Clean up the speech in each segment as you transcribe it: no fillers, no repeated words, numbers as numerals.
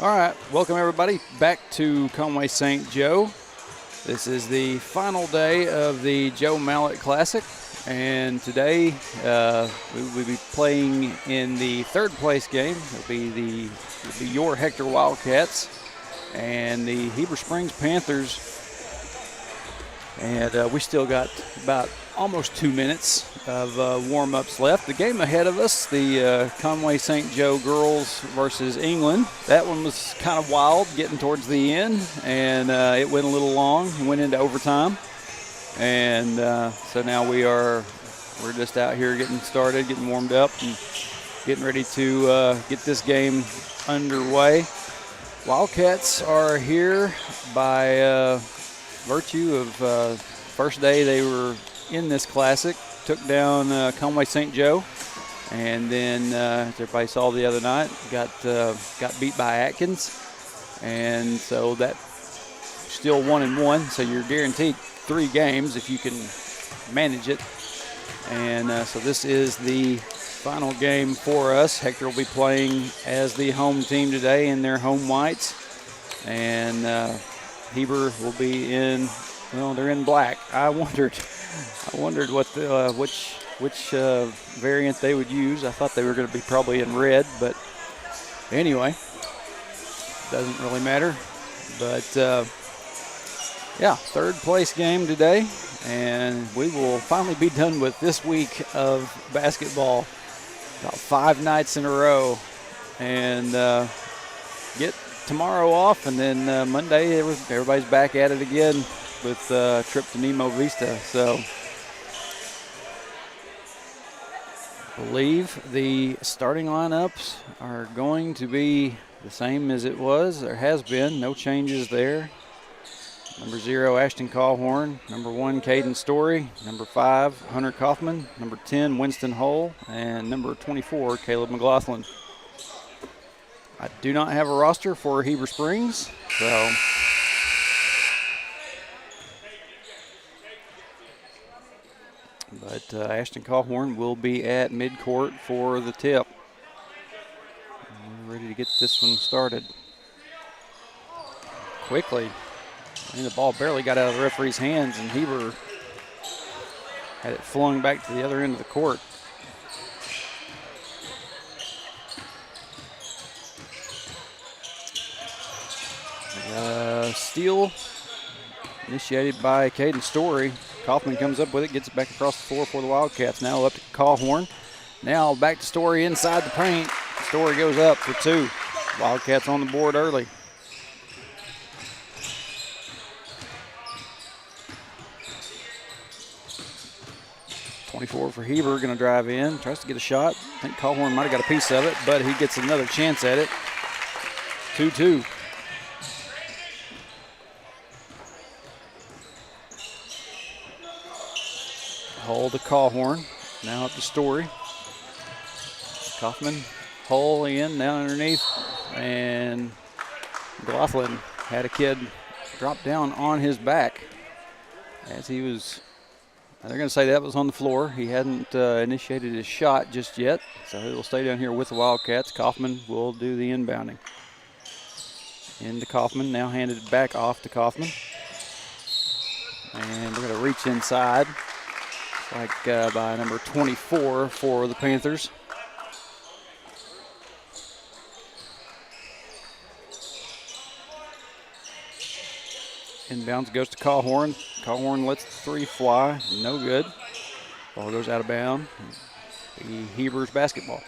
All right, welcome everybody back to Conway St. Joe. This is the final day of the Joe Mallett Classic, and today we will be playing in the third place game. It'll be your Hector Wildcats and the Heber Springs Panthers. And we still got about almost 2 minutes of warm-ups left. The game ahead of us, the Conway St. Joe girls versus England. That one was kind of wild getting towards the end, and it went a little long and went into overtime. And so now we're just out here getting started, getting warmed up, and getting ready to get this game underway. Wildcats are here by virtue of first day they were in this classic, took down Conway St. Joe, and then as everybody saw the other night, got beat by Atkins, and so that still 1-1. So you're guaranteed 3 games if you can manage it. And so this is the final game for us. Hector will be playing as the home team today in their home whites, and Heber will be in, well, they're in black. I wondered what the which variant they would use. I thought they were going to be probably in red, but anyway, doesn't really matter. But yeah, third place game today, and we will finally be done with this week of basketball. About 5 nights in a row, and get tomorrow off, and then Monday everybody's back at it again with a trip to Nemo Vista. So I believe the starting lineups are going to be the same as it was. There has been no changes there. Number 0, Ashton Callhorn. Number 1, Caden Story. Number 5, Hunter Kaufman. Number 10, Winston Hull. And number 24, Caleb McLaughlin. I do not have a roster for Heber Springs, so but Ashton Callhorn will be at midcourt for the tip. We're ready to get this one started quickly. I mean, the ball barely got out of the referee's hands, and Heber had it flung back to the other end of the court. Steal initiated by Caden Story. Kaufman comes up with it, gets it back across the floor for the Wildcats. Now up to Callhorn. Now back to Story inside the paint. Story goes up for 2. Wildcats on the board early. For Heber, going to drive in, tries to get a shot. I think Callhorn might have got a piece of it, but he gets another chance at it. 2-2. Hold to Callhorn. Now up to Story. Kaufman, Hull in, down underneath. And McLaughlin had a kid drop down on his back as he was. They're going to say that was on the floor. He hadn't initiated his shot just yet, so he'll stay down here with the Wildcats. Kaufman will do the inbounding. Into Kaufman, now handed back off to Kaufman. And we're going to reach inside, like by number 24 for the Panthers. Inbounds goes to Callhorn. Callhorn lets the 3 fly. No good. Ball goes out of bounds. The Heber's basketball.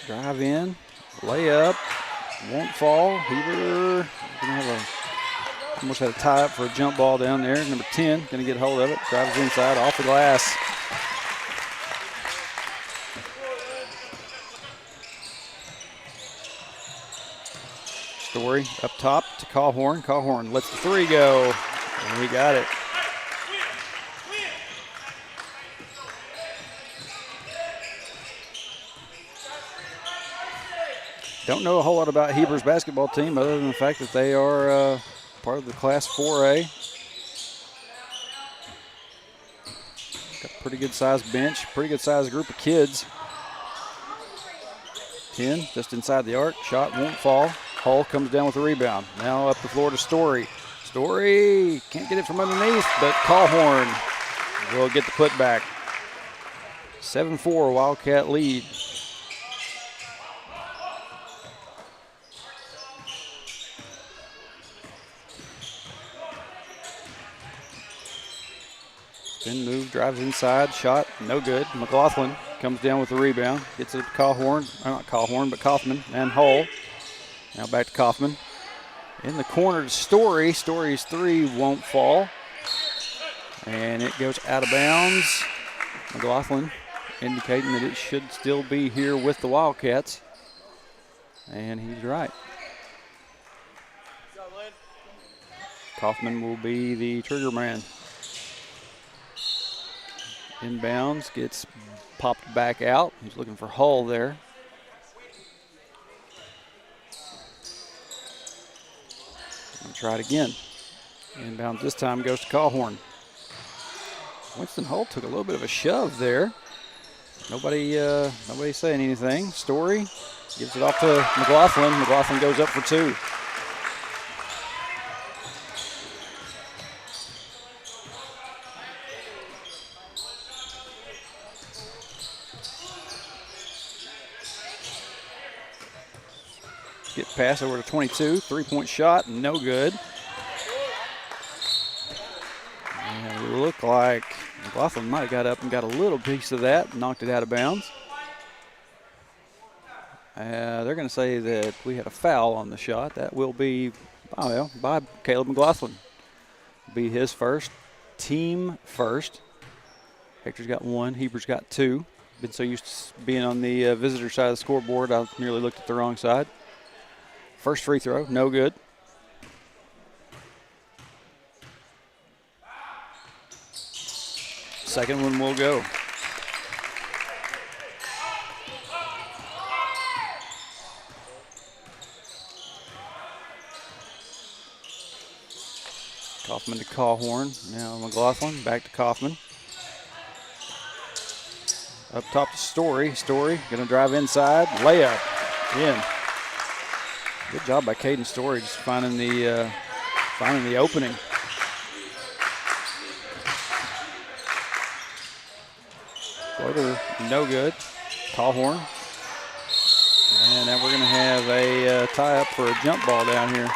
Drive in. Layup. Won't fall. Heber gonna have almost had a tie up for a jump ball down there. Number 10 going to get hold of it. Drives inside, off the glass. Story up top to Callhorn. Callhorn lets the 3 go, and he got it. Don't know a whole lot about Heber's basketball team other than the fact that they are part of the Class 4A. Got a pretty good-sized bench, pretty good-sized group of kids. 10 just inside the arc. Shot won't fall. Hull comes down with the rebound. Now up the floor to Story. Story can't get it from underneath, but Callhorn will get the putback. 7-4 Wildcat lead. Spin move, drives inside, shot, no good. McLaughlin comes down with the rebound, gets it to Callhorn, not Callhorn, but Kaufman and Hull. Now back to Kaufman. In the corner to Story. Story's three won't fall. And it goes out of bounds. McLaughlin indicating that it should still be here with the Wildcats. And he's right. Kaufman will be the trigger man. Inbounds, gets popped back out. He's looking for Hull there. Gonna try it again. Inbounds this time goes to Callhorn. Winston Hull took a little bit of a shove there. Nobody saying anything. Story gives it off to McLaughlin. McLaughlin goes up for two. Get pass over to 22. Three-point shot, no good. And it looked like McLaughlin might have got up and got a little piece of that, knocked it out of bounds. They're going to say that we had a foul on the shot. That will be, by Caleb McLaughlin. Be his first, team first. Hector's got one, Heber's got two. Been so used to being on the visitor side of the scoreboard, I nearly looked at the wrong side. First free throw, no good. Second one will go. Kaufman to Callhorn. Now McLaughlin, back to Kaufman. Up top to Story. Story gonna drive inside, layup, in. Good job by Caden Story, just finding the opening. Floater, no good. Callhorn. And now we're going to have a tie-up for a jump ball down here.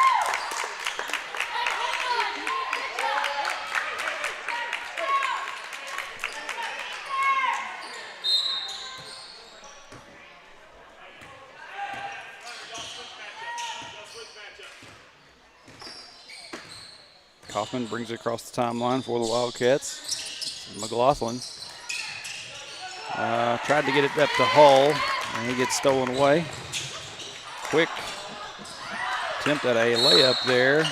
Kaufman brings it across the timeline for the Wildcats. McLaughlin tried to get it up to Hull, and he gets stolen away. Quick attempt at a layup there,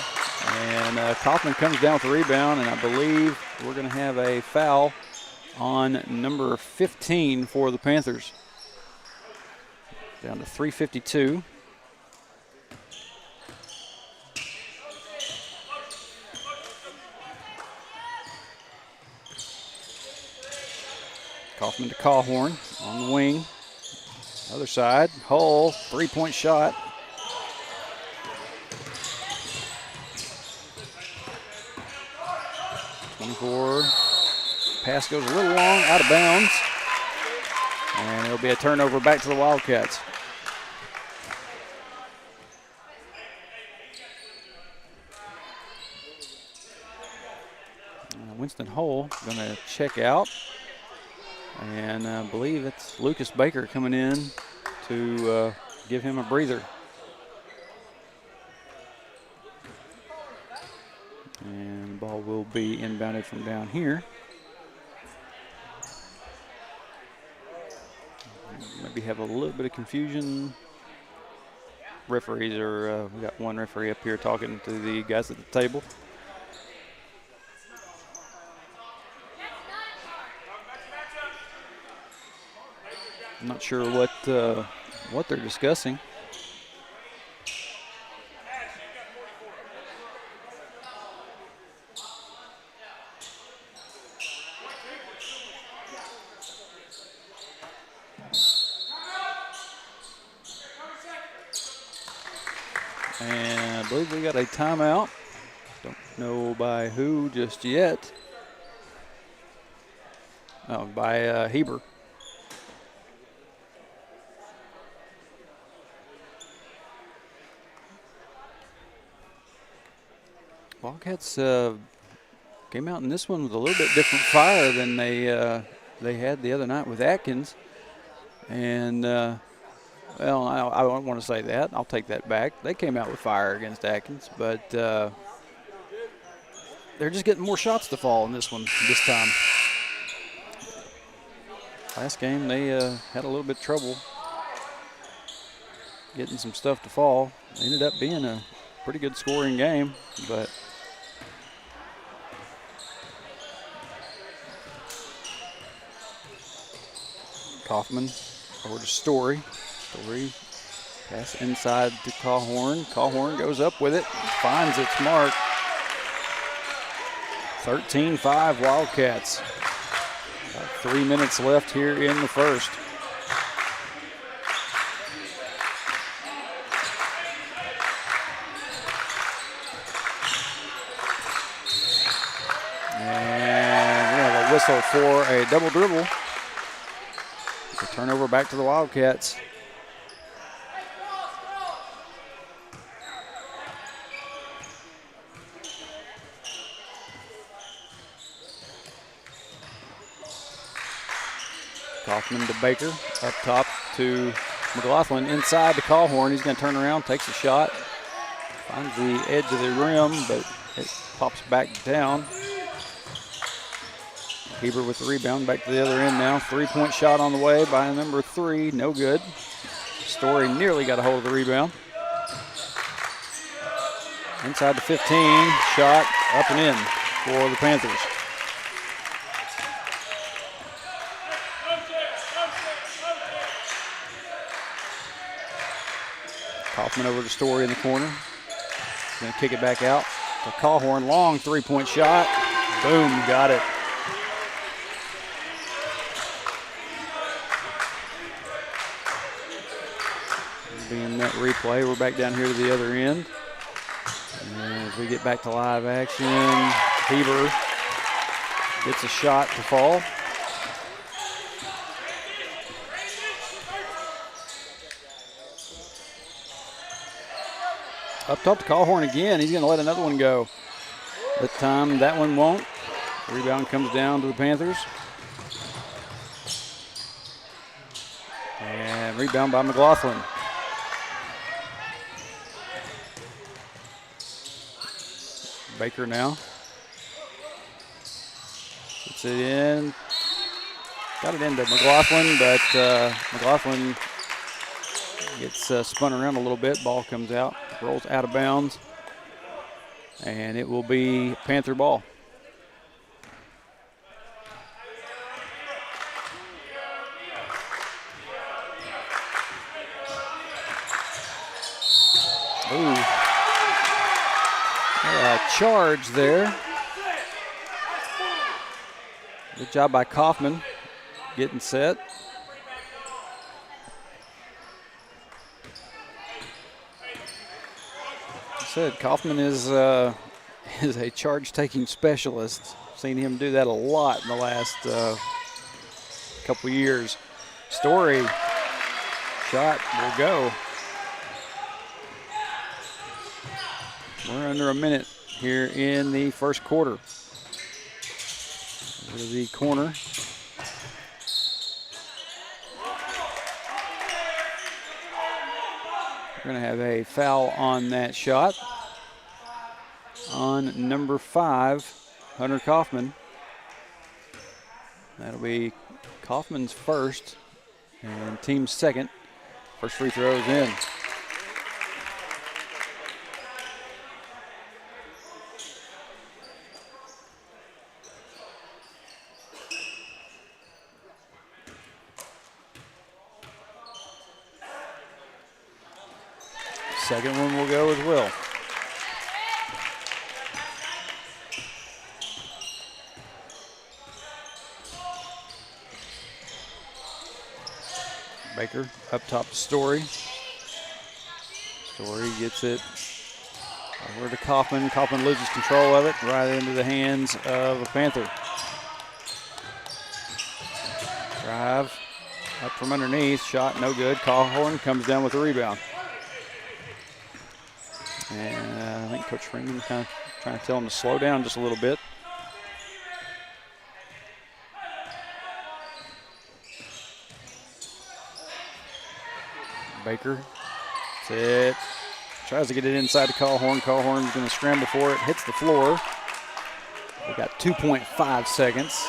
and Kaufman comes down with the rebound, and I believe we're going to have a foul on number 15 for the Panthers. Down to 3:52. Kaufman to Callhorn on the wing. Other side, Hull, three-point shot. Pass goes a little long, out of bounds. And it'll be a turnover back to the Wildcats. Winston Hull going to check out. And I believe it's Lucas Baker coming in to give him a breather. And the ball will be inbounded from down here. Maybe have a little bit of confusion. Referees are, we got one referee up here talking to the guys at the table. I'm not sure what they're discussing. And I believe we got a timeout. Don't know by who just yet. Oh, by Heber. Wildcats came out in this one with a little bit different fire than they had the other night with Atkins. And, well, I don't want to say that. I'll take that back. They came out with fire against Atkins, but they're just getting more shots to fall in this one this time. Last game, they had a little bit of trouble getting some stuff to fall. It ended up being a pretty good scoring game, but Kaufman over to Story. Story pass inside to Cawhorn. Cawhorn goes up with it, finds its mark. 13-5 Wildcats. About 3 minutes left here in the first. And we have a whistle for a double dribble. The turnover back to the Wildcats. Kaufman to Baker, up top to McLaughlin, inside to Cawhorn. He's going to turn around, takes a shot, finds the edge of the rim, but it pops back down. Heber with the rebound, back to the other end now. 3-point shot on the way by number 3, no good. Story nearly got a hold of the rebound. Inside the 15, shot up and in for the Panthers. Kaufman over to Story in the corner. Going to kick it back out to Cawhorn. Long 3-point shot. Boom, got it. Being that replay, we're back down here to the other end. And as we get back to live action, Heber gets a shot to fall. Up top to Cawhorn again. He's going to let another one go. This time that one won't. Rebound comes down to the Panthers. And rebound by McLaughlin. Baker now. Puts it in. Got it into McLaughlin, but McLaughlin gets spun around a little bit. Ball comes out, rolls out of bounds, and it will be Panther ball. Ooh. Charge there. Good job by Kaufman getting set. I said Kaufman is a charge-taking specialist. Seen him do that a lot in the last couple years. Story shot will go. We're under a minute here in the first quarter. Over to the corner. We're going to have a foul on that shot on number 5, Hunter Kaufman. That'll be Kaufman's first and team's second. First free throw is in. Second one will go as well. Baker up top to Story. Story gets it over to Kaufman. Kaufman loses control of it right into the hands of a Panther. Drive up from underneath. Shot no good. Cawhorn comes down with a rebound. And I think Coach Freeman kind of trying to tell him to slow down just a little bit. Baker, that's it. Tries to get it inside to Cawhorn. Cawhorn's going to scramble for it, hits the floor. We got 2.5 seconds.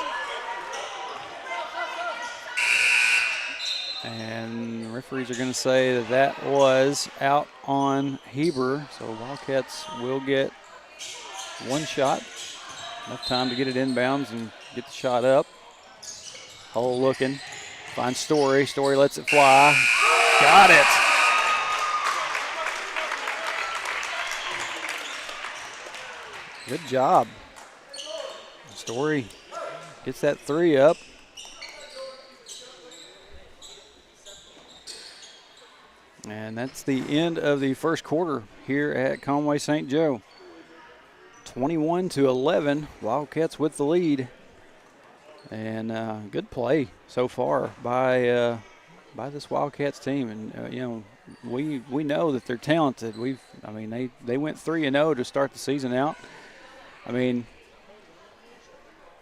And the referees are going to say that that was out on Heber. So Wildcats will get one shot. Enough time to get it inbounds and get the shot up. Hole looking. Finds Story. Story lets it fly. Got it. Good job. Story gets that three up. And that's the end of the first quarter here at Conway St. Joe. 21-11, Wildcats with the lead. And good play so far by this Wildcats team. And you know, we know that they're talented. They went 3-0 to start the season out. I mean,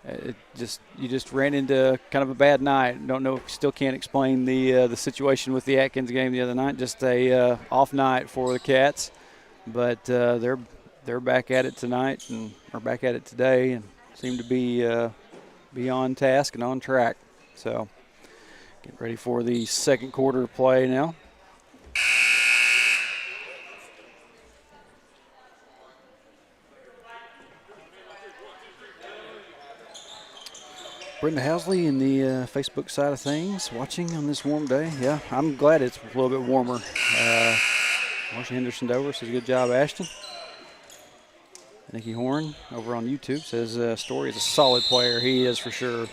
you just ran into kind of a bad night. Don't know, still can't explain the situation with the Atkins game the other night. Just a off night for the Cats, but they're back at it tonight and are back at it today and seem to be on task and on track. So get ready for the second quarter play now. Brenda Housley in the Facebook side of things, watching on this warm day. Yeah, I'm glad it's a little bit warmer. Marcia Henderson Dover says, good job, Ashton. Nikki Horn over on YouTube says, Story is a solid player. He is for sure.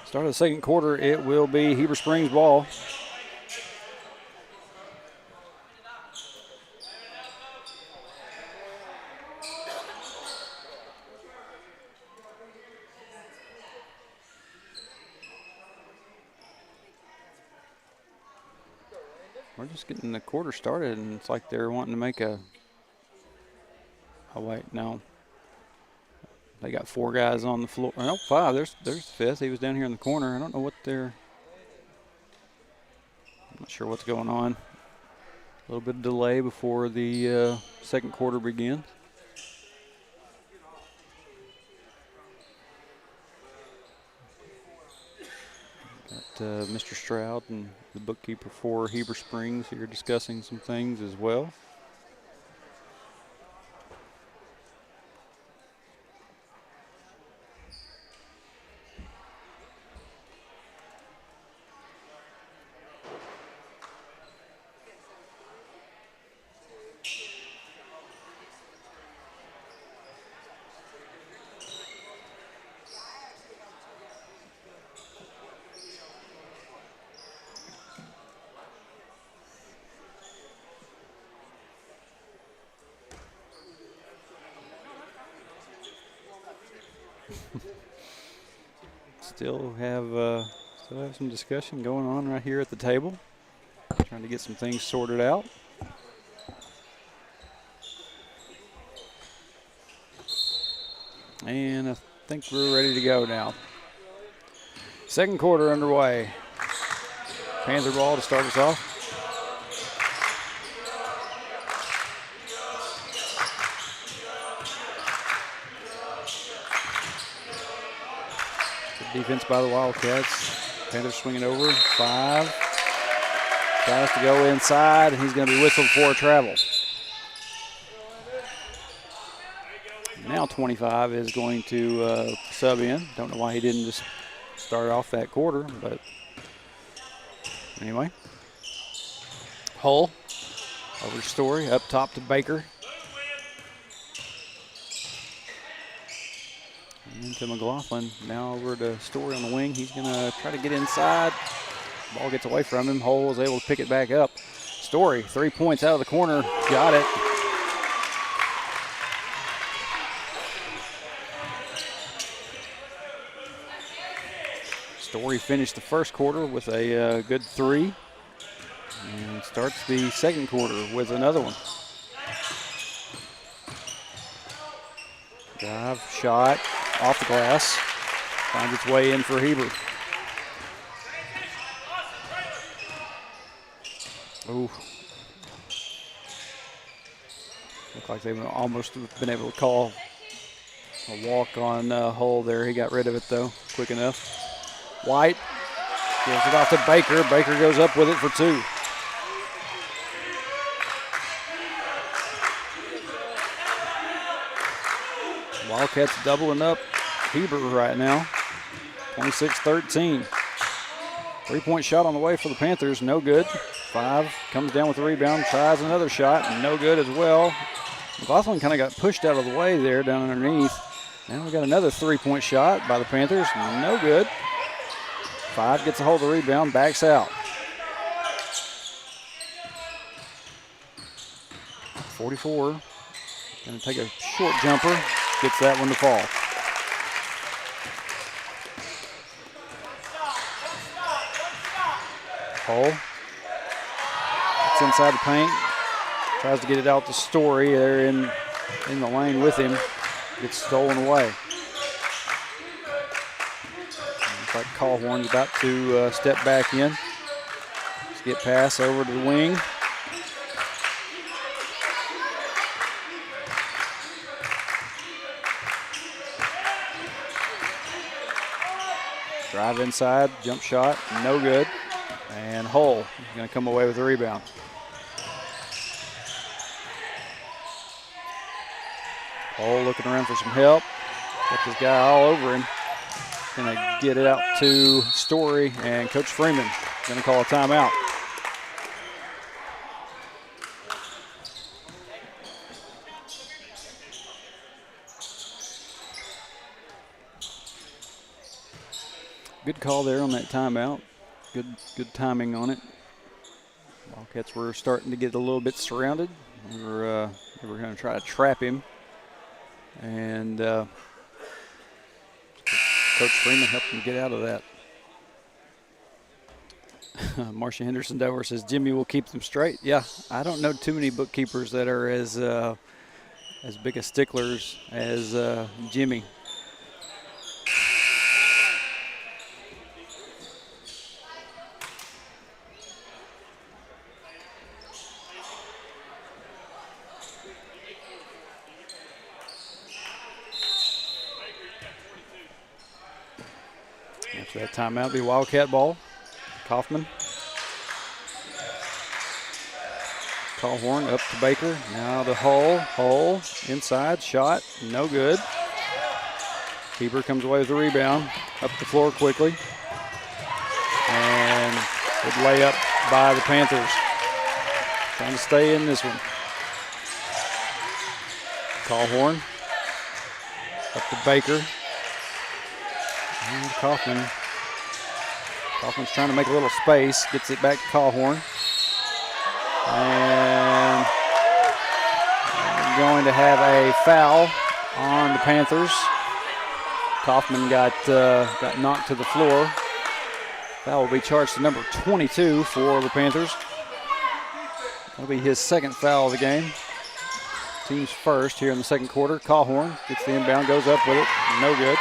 Start of the second quarter, it will be Heber Springs ball. We're just getting the quarter started, and it's like they're wanting to make a – oh, wait, no. They got four guys on the floor. Oh, five. There's the fifth. He was down here in the corner. I don't know what they're – I'm not sure what's going on. A little bit of delay before the second quarter begins. Got Mr. Stroud and the bookkeeper for Heber Springs here discussing some things as well. Still have some discussion going on right here at the table. Trying to get some things sorted out. And I think we're ready to go now. Second quarter underway. Panther ball to start us off. Defense by the Wildcats. Panthers swinging over. 5. Tries to go inside, and he's going to be whistled for a travel. Now 25 is going to sub in. Don't know why he didn't just start off that quarter, but anyway. Hull over to Story, up top to Baker. And into McLaughlin. Now over to Story on the wing. He's going to try to get inside. Ball gets away from him. Hole is able to pick it back up. Story, 3 points out of the corner. Got it. Story finished the first quarter with a good 3. And starts the second quarter with another one. Drive, shot, off the glass. Finds its way in for Heber. Ooh. Looked like they've almost been able to call a walk on Hull there. He got rid of it, though, quick enough. White gives it off to Baker. Baker goes up with it for 2. Wildcats doubling up Heber right now. 26-13. 3-point shot on the way for the Panthers. No good. 5 comes down with the rebound. Tries another shot. No good as well. McLaughlin kind of got pushed out of the way there down underneath. Now we got another 3-point shot by the Panthers. No good. 5 gets a hold of the rebound. Backs out. 44. Going to take a short jumper. Gets that one to fall. Hole. It's inside the paint. Tries to get it out to Story there in the lane with him. Gets stolen away. Looks like Callhorn's about to step back in. Let's get pass over to the wing. Drive inside, jump shot, no good. And Hull is going to come away with the rebound. Hull looking around for some help. Got this guy all over him. Going to get it out to Story, and Coach Freeman is going to call a timeout. Good call there on that timeout. Good timing on it. Wildcats were starting to get a little bit surrounded. They were going to try to trap him. And Coach Freeman helped him get out of that. Marcia Henderson Dover says Jimmy will keep them straight. Yeah, I don't know too many bookkeepers that are as big a sticklers as Jimmy. After that timeout, be Wildcat ball. Kaufman. Callhorn up to Baker. Now to Hull. Hull inside. Shot. No good. Heber comes away with the rebound. Up the floor quickly. And good layup by the Panthers. Trying to stay in this one. Callhorn. Up to Baker. And Kaufman. Kaufman's trying to make a little space. Gets it back to Callhorn. And going to have a foul on the Panthers. Kaufman got knocked to the floor. Foul will be charged to number 22 for the Panthers. That'll be his second foul of the game. Team's first here in the second quarter. Callhorn gets the inbound, goes up with it. No good.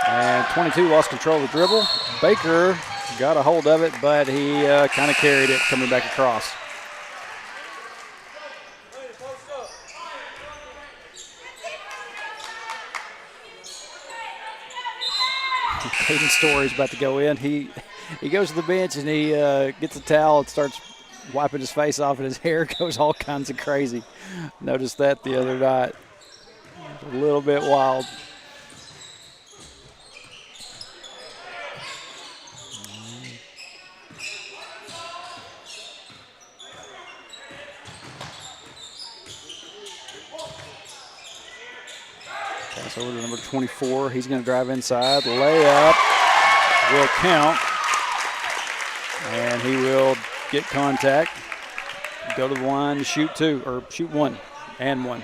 And 22 lost control of the dribble. Baker got a hold of it, but he kind of carried it coming back across. Caden Story's about to go in. He goes to the bench and he gets a towel and starts wiping his face off, and his hair goes all kinds of crazy. Noticed that the other night. A little bit wild. Pass over to number 24. He's going to drive inside. Layup will count. And he will get contact. Go to the line to shoot two, or shoot one and one.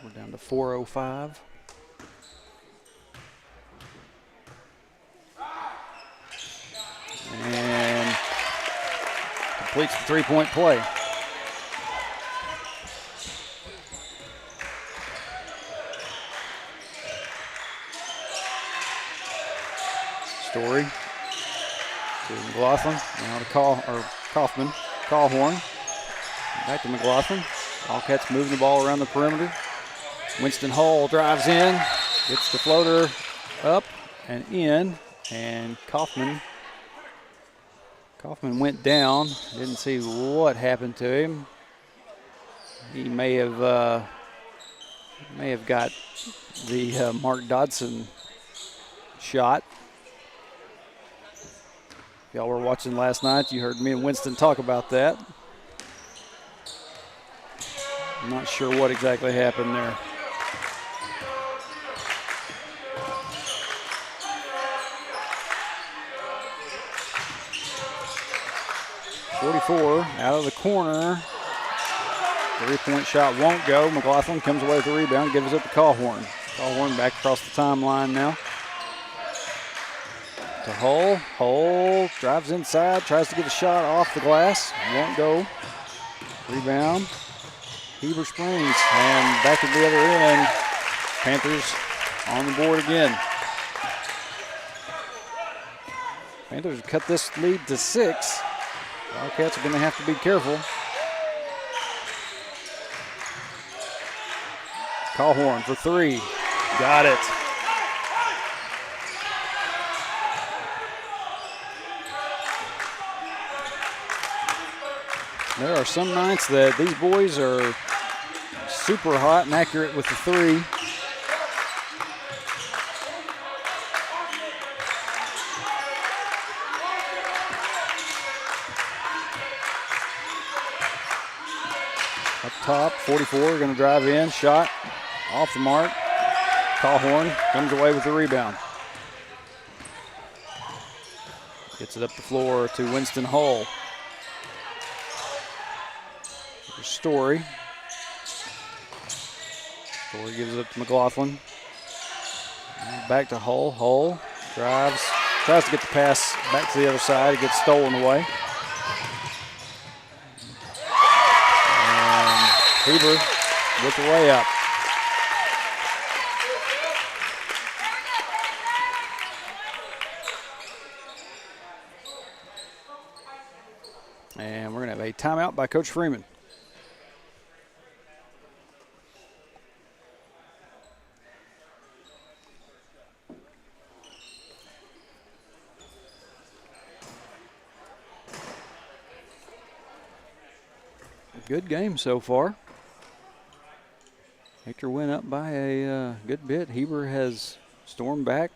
We're down to 4:05. And completes the three-point play. Story to McLaughlin. Now to Kaufman. Callhorn. Back to McLaughlin. Wildcats moving the ball around the perimeter. Winston Hull drives in. Gets the floater up and in. And Kaufman went down. Didn't see what happened to him. He may have got the Mark Dodson shot. If y'all were watching last night, you heard me and Winston talk about that. I'm not sure what exactly happened there. .44 out of the corner. Three-point shot won't go. McLaughlin comes away with the rebound, gives it to Callhorn. Callhorn back across the timeline now. To Hull. Hull drives inside, tries to get a shot off the glass. Won't go. Rebound. Heber Springs. And back at the other end. Panthers on the board again. Panthers cut this lead to 6. Wildcats are going to have to be careful. Callhorn for 3. Got it. There are some nights that these boys are super hot and accurate with the 3. Up top, 44, going to drive in, shot off the mark. Callhorn comes away with the rebound. Gets it up the floor to Winston Hull. Story. Story gives it up to McLaughlin. And back to Hull. Hull drives, tries to get the pass back to the other side. It gets stolen away. And Heber with the layup. And we're going to have a timeout by Coach Freeman. Good game so far. Hector went up by a good bit. Heber has stormed back.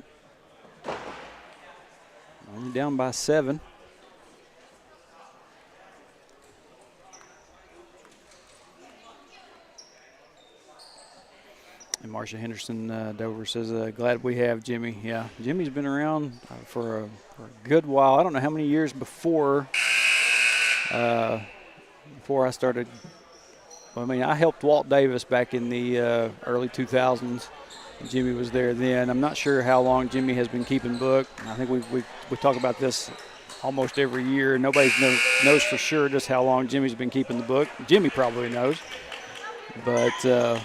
Only down by 7. And Marcia Henderson Dover says, glad we have Jimmy. Yeah, Jimmy's been around for a good while. I don't know how many years before I started. Well, I mean, I helped Walt Davis back in the early 2000s. Jimmy was there then. I'm not sure how long Jimmy has been keeping book. I think we talk about this almost every year. Nobody knows for sure just how long Jimmy's been keeping the book. Jimmy probably knows. But, yeah,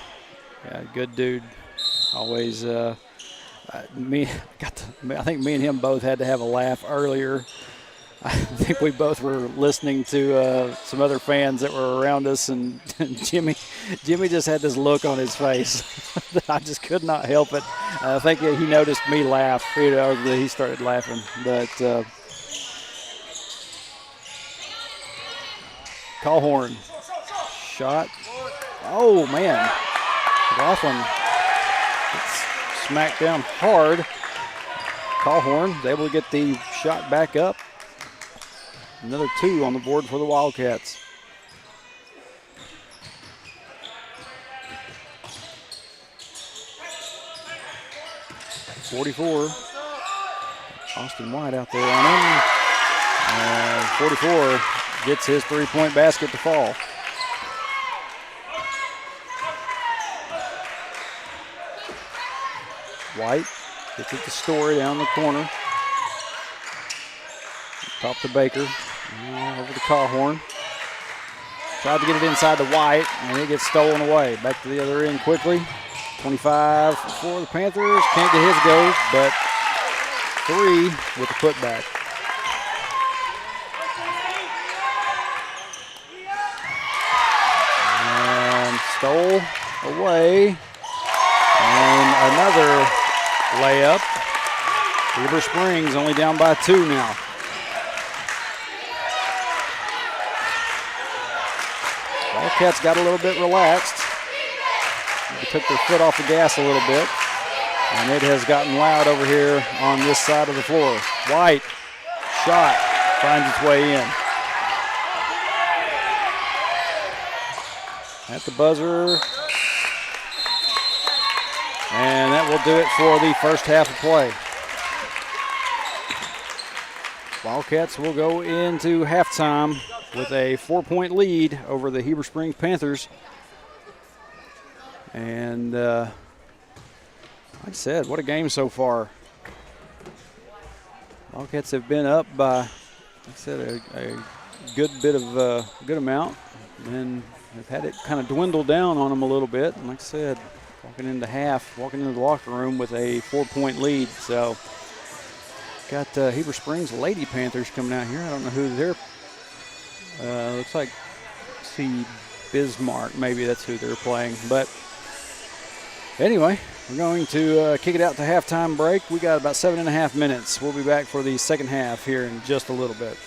good dude. Always, I think me and him both had to have a laugh earlier. I think we both were listening to some other fans that were around us, and Jimmy just had this look on his face that I just could not help it. I think he noticed me laugh. He started laughing. But Callhorn shot. Oh man, McLaughlin gets smacked down hard. Callhorn is able to get the shot back up. Another 2 on the board for the Wildcats. 44. Austin White out there on him. And 44 gets his three-point basket to fall. White gets it to Story down the corner. Top to Baker. Over to Cawhorn. Tried to get it inside to White, and it gets stolen away. Back to the other end quickly. 25 for the Panthers. Can't get his go, but 3 with the putback. And stole away. And another layup. Heber Springs only down by 2 now. Wildcats got a little bit relaxed. They took their foot off the gas a little bit. And it has gotten loud over here on this side of the floor. White, shot, finds its way in. At the buzzer. And that will do it for the first half of play. Wildcats will go into halftime with a 4-point lead over the Heber Springs Panthers. And like I said, what a game so far. Wildcats have been up by, like I said, a good bit of good amount. And they've had it kind of dwindle down on them a little bit. And like I said, walking into the locker room with a 4-point lead. So got Heber Springs Lady Panthers coming out here. I don't know who they're. Looks like Bismarck. Maybe that's who they're playing. But anyway, we're going to kick it out to halftime break. We got about 7.5 minutes. We'll be back for the second half here in just a little bit.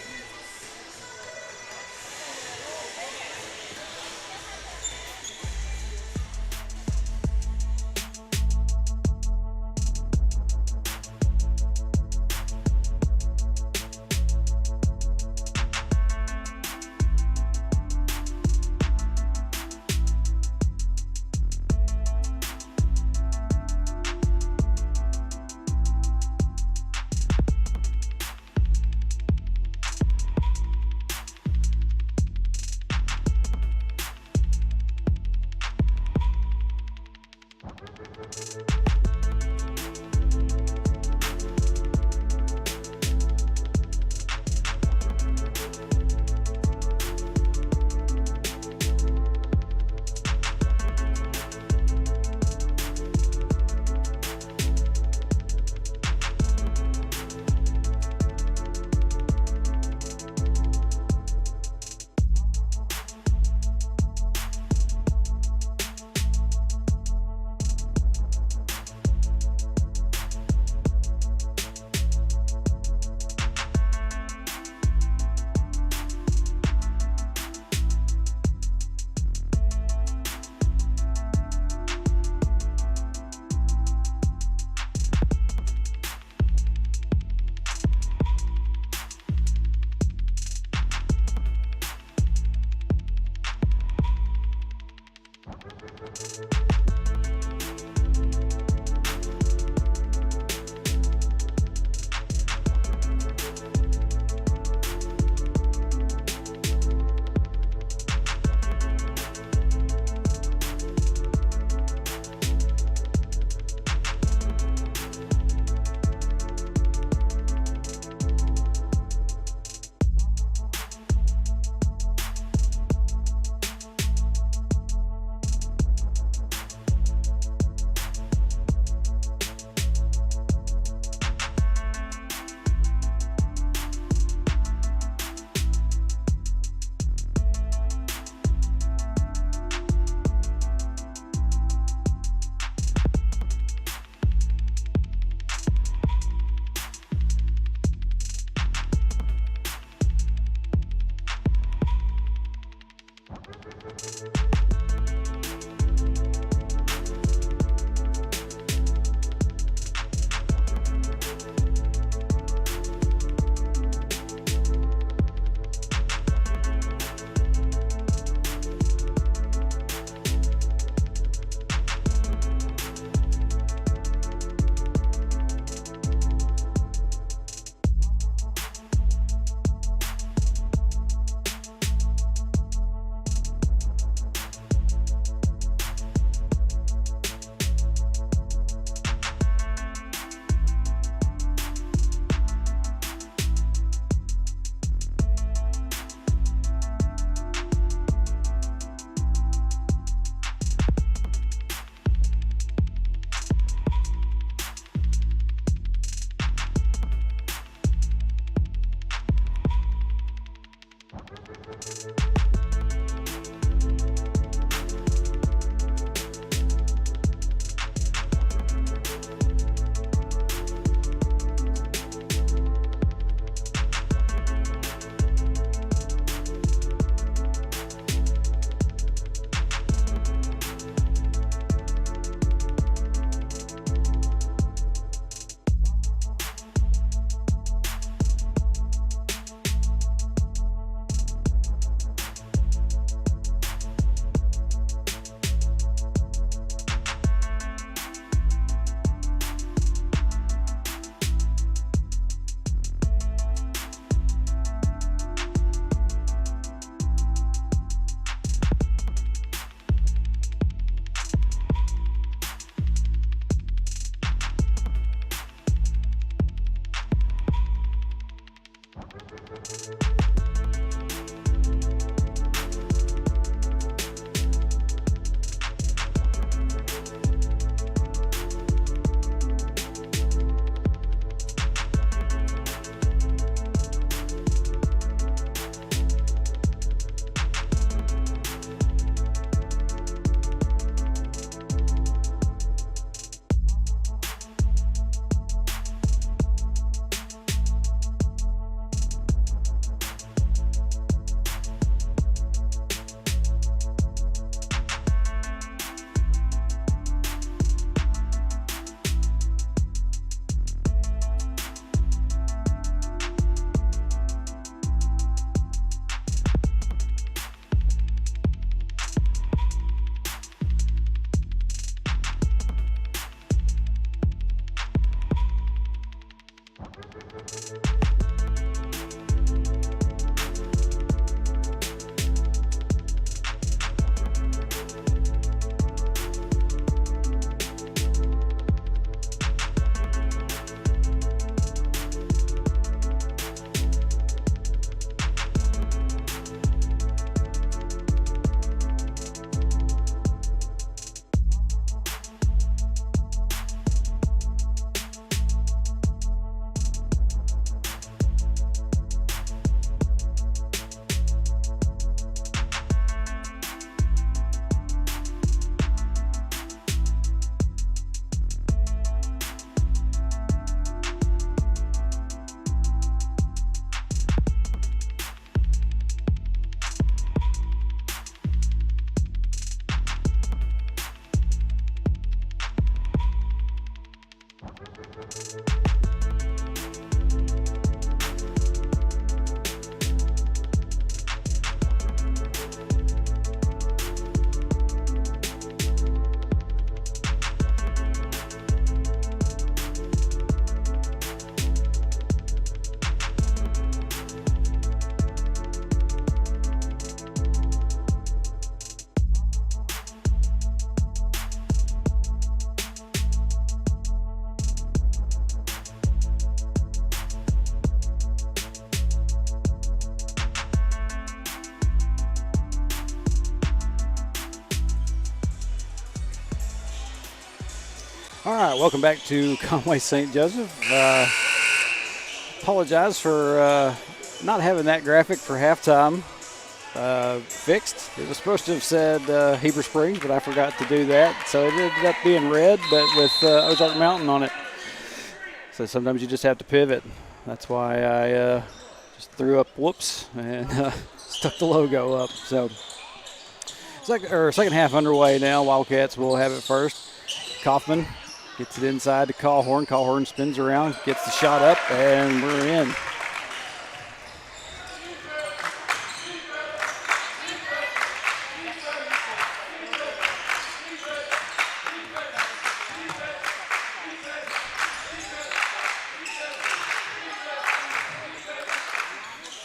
All right, welcome back to Conway St. Joseph. Apologize for not having that graphic for halftime fixed. It was supposed to have said Heber Springs, but I forgot to do that. So it ended up being red, but with Ozark Mountain on it. So sometimes you just have to pivot. That's why I just threw up whoops and stuck the logo up. So second half underway now. Wildcats will have it first. Kaufman gets it inside to Callhorn. Callhorn spins around, gets the shot up, and we're in.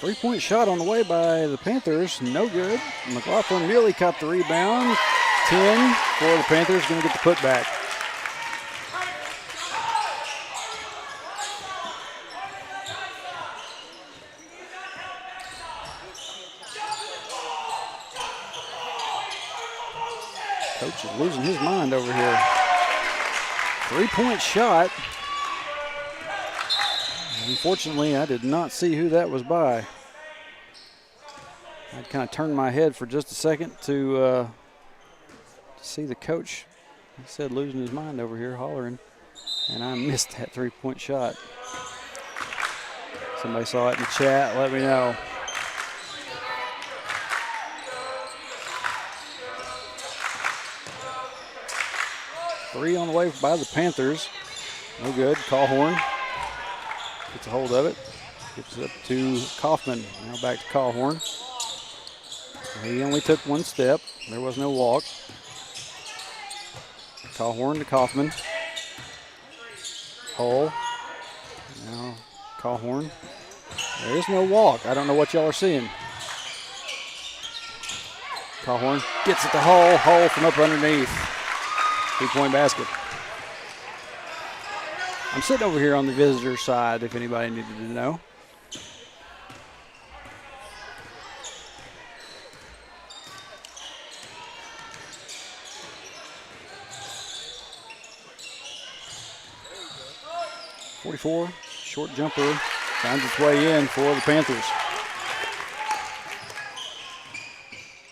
Three-point shot on the way by the Panthers, no good. McLaughlin nearly caught the rebound. 10 for the Panthers, going to get the putback. Coach is losing his mind over here. Three-point shot. Unfortunately, I did not see who that was by. I kind of turned my head for just a second to see the coach. He said losing his mind over here, hollering, and I missed that three-point shot. Somebody saw it in the chat, let me know. Three on the way by the Panthers. No good. Callhorn gets a hold of it. Gives it up to Kaufman. Now back to Callhorn. He only took one step. There was no walk. Callhorn to Kaufman. Hole. Now Callhorn. There is no walk. I don't know what y'all are seeing. Callhorn gets it to Hull. Hull from up underneath. Three-point basket. I'm sitting over here on the visitor side if anybody needed to know. .44, short jumper, finds its way in for the Panthers.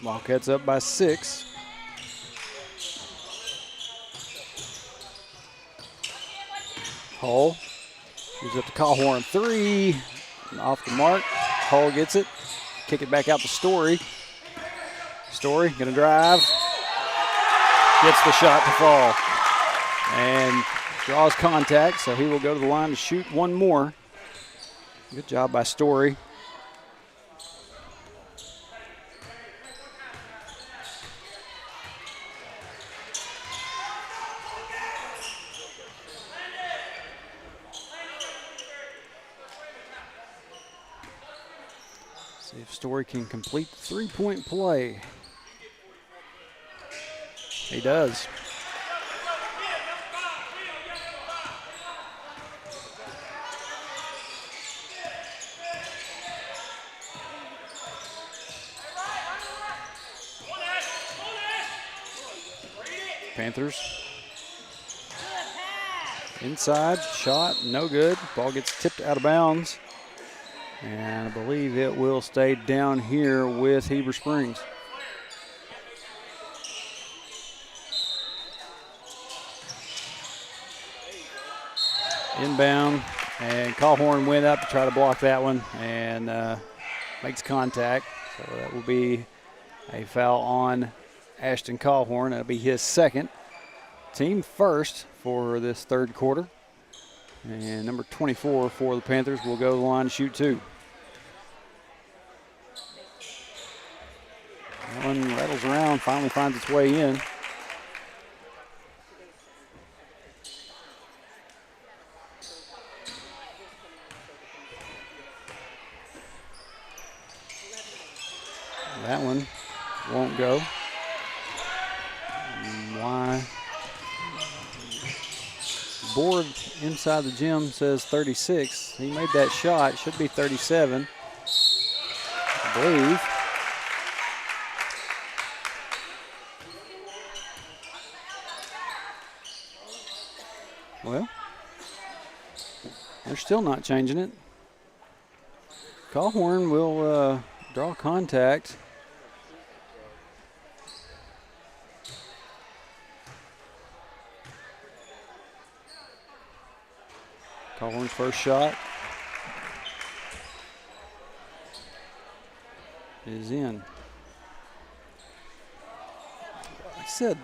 Wildcats up by 6. Hull gives up to Callhorn. 3 off the mark. Hull gets it. Kick it back out to Story. Story gonna drive. Gets the shot to fall. And draws contact, so he will go to the line to shoot one more. Good job by Story. See if Story can complete the three-point play. He does. Panthers. Inside, shot, no good. Ball gets tipped out of bounds. And I believe it will stay down here with Heber Springs. Inbound, and Callhorn went up to try to block that one and makes contact. So that will be a foul on Ashton Callhorn. That'll be his second. Team first for this third quarter. And number 24 for the Panthers will go to the line to shoot 2. That one rattles around, finally finds its way in. That one won't go. Why? Board inside the gym says 36. He made that shot. Should be 37, I believe. Well, they're still not changing it. Callhorn will draw contact. Callhorn's first shot is in. I said,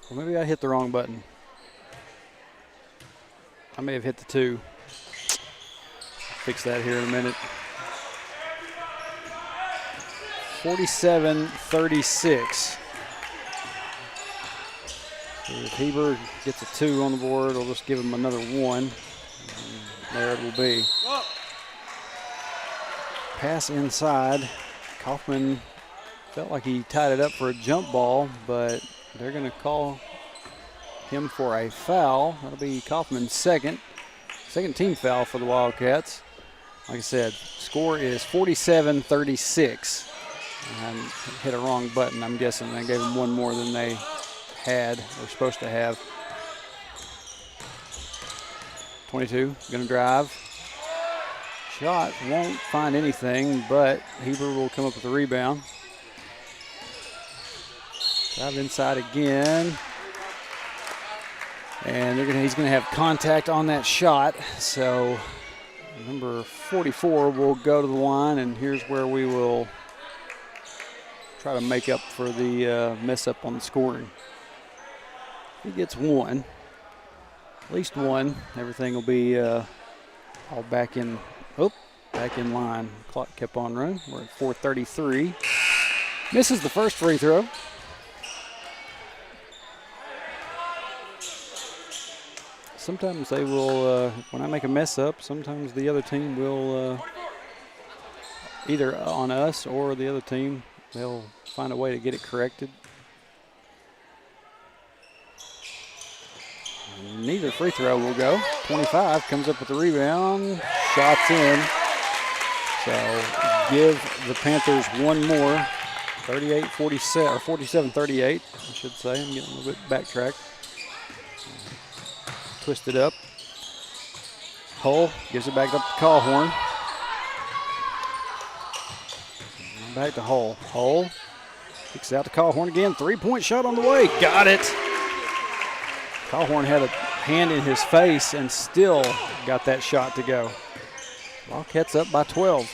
well, maybe I hit the wrong button. I may have hit the 2. Fix that here in a minute. 47-36. So if Heber gets a 2 on the board, we'll just give him another 1. And there it will be. Pass inside. Kaufman felt like he tied it up for a jump ball, but they're going to call him for a foul. That'll be Kaufman's second team foul for the Wildcats. Like I said, score is 47-36. I hit a wrong button, I'm guessing. I gave them 1 more than they had or supposed to have. 22, going to drive. Shot won't find anything, but Heber will come up with a rebound. Drive inside again. And he's going to have contact on that shot. So number 44 will go to the line, and here's where we will try to make up for the mess up on the scoring. He gets 1, at least 1. Everything will be all back in line. Clock kept on running. We're at 4:33. Misses the first free throw. Sometimes they will, when I make a mess up, sometimes the other team will, either on us or the other team, they'll find a way to get it corrected. Neither free throw will go. 25 comes up with the rebound. Shots in. So give the Panthers 1 more. 38-47, or 47-38, I should say. I'm getting a little bit backtracked. Twisted up. Hull gives it back up to Callhorn. Back to Hull. Hull kicks it out to Callhorn again. 3-point shot on the way. Got it. Callhorn had a hand in his face and still got that shot to go. Wildcats up by 12.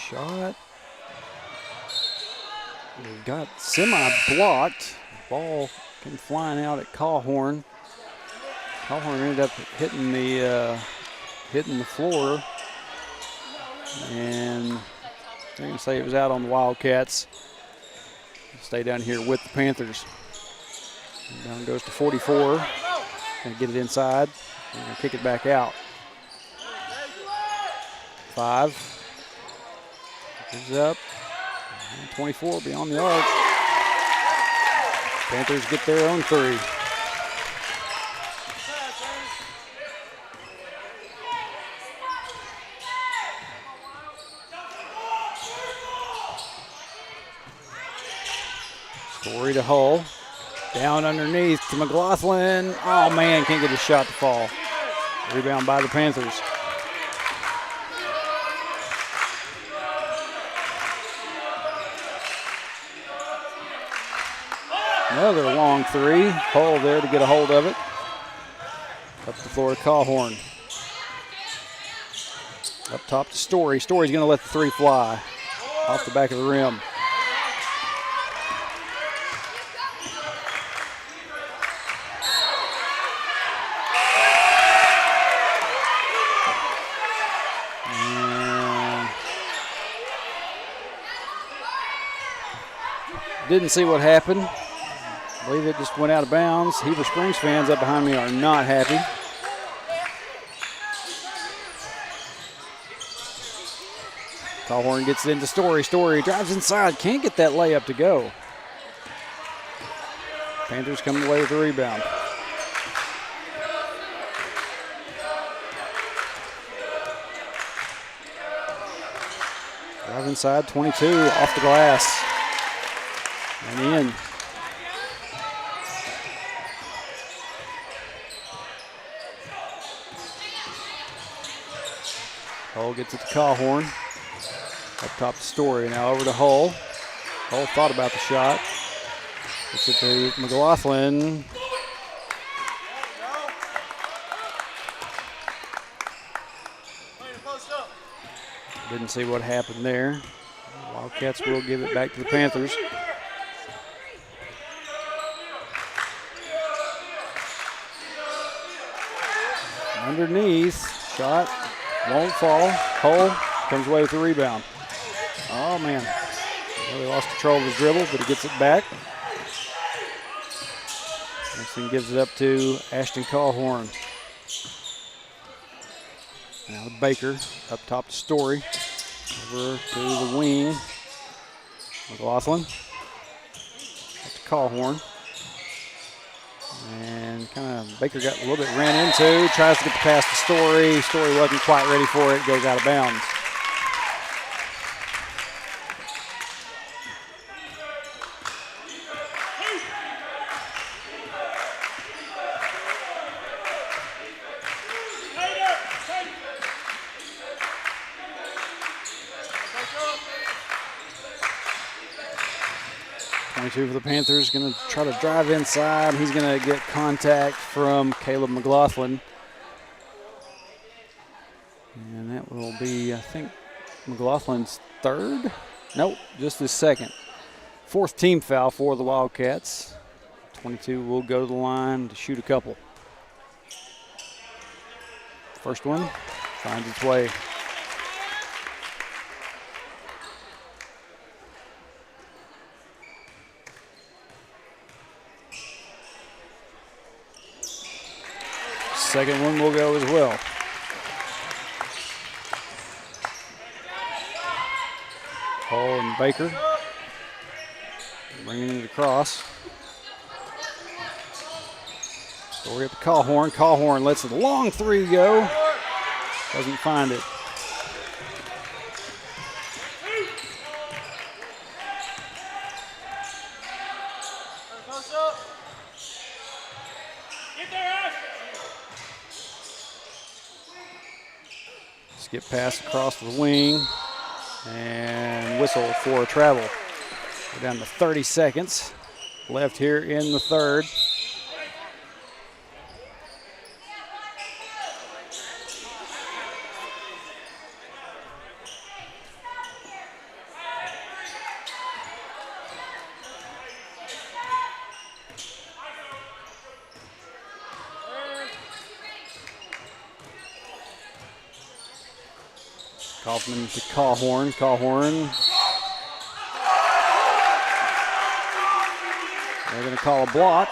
Shot. Got semi-blocked. Ball came flying out at Callhorn. Callhorn ended up hitting the floor, and they're going to say it was out on the Wildcats. Stay down here with the Panthers. And down goes to 44. Going to get it inside. They're going to kick it back out. 5. Is up. 24 beyond the arc. Panthers get their own 3. Story to Hull. Down underneath to McLaughlin. Oh, man, can't get his shot to fall. Rebound by the Panthers. Another long 3. Hull there to get a hold of it. Up the floor to Callhorn. Up top to Story. Story's going to let the 3 fly. Off the back of the rim. Didn't see what happened. I believe it just went out of bounds. Heber Springs fans up behind me are not happy. Callhorn gets it into Story. Story drives inside. Can't get that layup to go. Panthers coming away with the rebound. Drive inside, 22, off the glass. And in. Hull gets it to Cawhorn. Up top the Story. Now over to Hull. Hull thought about the shot. Gets it to McLaughlin. Didn't see what happened there. Wildcats will give it back to the Panthers. Underneath, shot, won't fall. Hull comes away with the rebound. Oh, man. Well, he lost control of his dribble, but he gets it back. Next thing gives it up to Ashton Cawhorn. Now to Baker, up top to Story. Over to the wing. McLaughlin. Up to Cawhorn. And kind of Baker got a little bit ran into. Tries to get the pass to Story. Story wasn't quite ready for it. Goes out of bounds. For the Panthers, going to try to drive inside. He's going to get contact from Caleb McLaughlin. And that will be, I think, McLaughlin's third? Nope, just his second. Fourth team foul for the Wildcats. 22 will go to the line to shoot a couple. First one finds its way. Second one will go as well. Hull and Baker bringing it across. Story up to Cawhorn. Cawhorn lets a long three go. Doesn't find it. Skip pass across the wing and whistle for travel. We're down to 30 seconds left here in the third. Kaufman to Cawhorn. Cawhorn. They're going to call a block.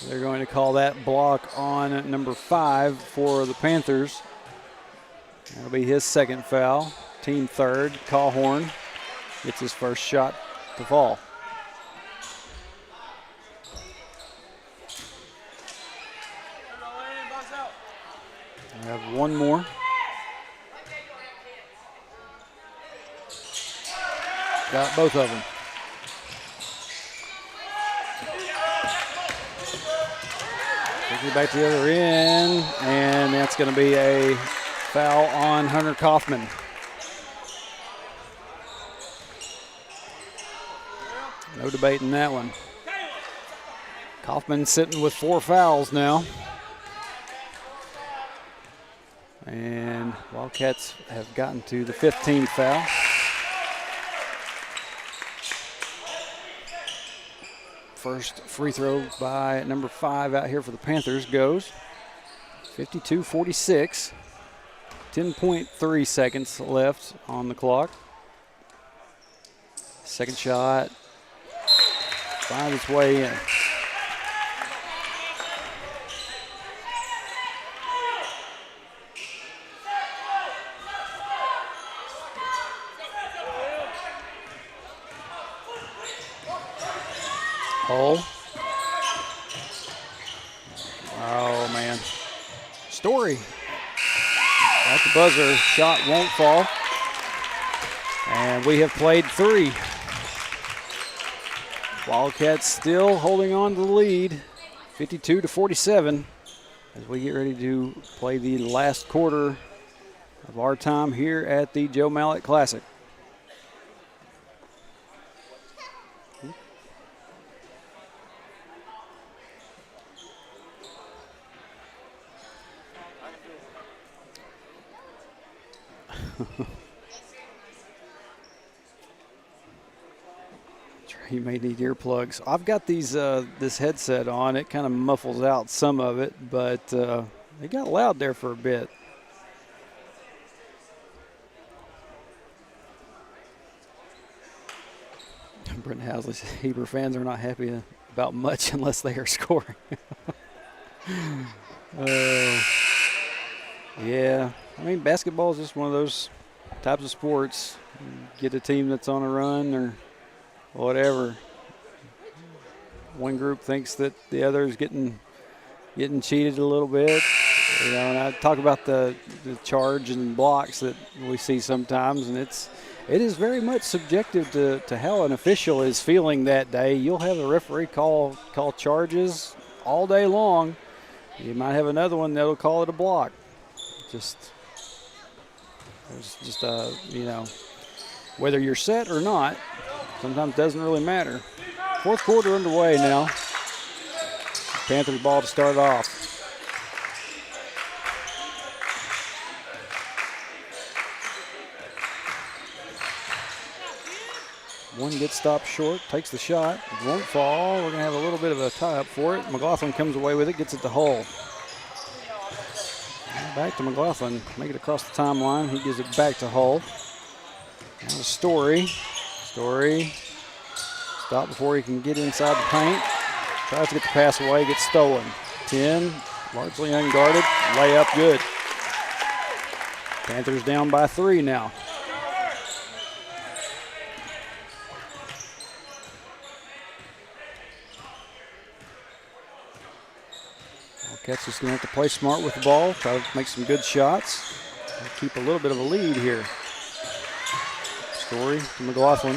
They're going to call that block on number 5 for the Panthers. That'll be his second foul. Team third. Cawhorn gets his first shot to fall. We have one more. Got both of them. Take it back to the other end, and that's going to be a foul on Hunter Kaufman. No debate in that one. Kaufman sitting with 4 fouls now. And Wildcats have gotten to the 15th foul. First free throw by number 5 out here for the Panthers goes. 52-46. 10.3 seconds left on the clock. Second shot finds its way in. Hole. Oh, man. Story. At the buzzer, shot won't fall. And we have played 3. Wildcats still holding on to the lead, 52-47, as we get ready to play the last quarter of our time here at the Joe Mallett Classic. You may need earplugs. I've got these this headset on. It kind of muffles out some of it, but it got loud there for a bit. Brent Housley says Heber fans are not happy about much unless they are scoring. Yeah, I mean, basketball is just one of those types of sports. You get a team that's on a run or whatever. One group thinks that the other is getting cheated a little bit. You know, and I talk about the charge and blocks that we see sometimes, and it is very much subjective to how an official is feeling that day. You'll have a referee call charges all day long. You might have another one that'll call it a block. You know, whether you're set or not, sometimes doesn't really matter. Fourth quarter underway now. Panthers ball to start off. One gets stopped short, takes the shot, it won't fall. We're going to have a little bit of a tie-up for it. McLaughlin comes away with it, gets it to Hull. Back to McLaughlin, make it across the timeline. He gives it back to Hull. Now to Story. Story, stop before he can get inside the paint. Tries to get the pass away, gets stolen. 10, largely unguarded, layup good. Panthers down by 3 now. Wildcats just going to have to play smart with the ball, try to make some good shots, keep a little bit of a lead here. Story to McLaughlin.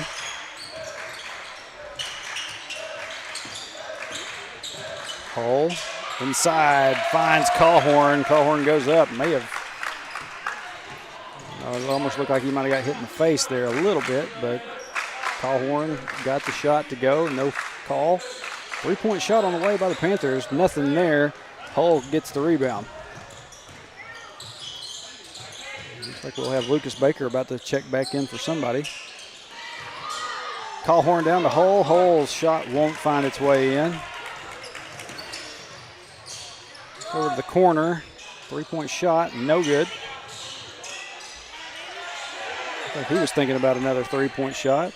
Hull inside, finds Callhorn. Callhorn goes up, may have, it almost looked like he might have got hit in the face there a little bit, but Callhorn got the shot to go, no call. 3-point shot on the way by the Panthers, nothing there. Hull gets the rebound. Looks like we'll have Lucas Baker about to check back in for somebody. Callhorn down to Hull. Hull's shot won't find its way in. Over to the corner. 3-point shot, no good. I think he was thinking about another 3-point shot.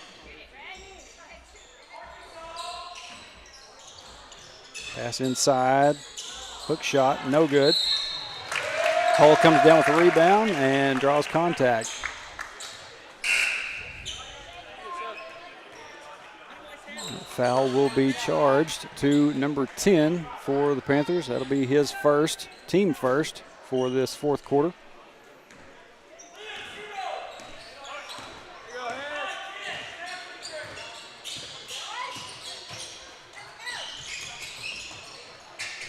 Pass inside. Hook shot, no good. Hull comes down with the rebound and draws contact. Foul will be charged to number 10 for the Panthers. That'll be his first, team first, for this fourth quarter.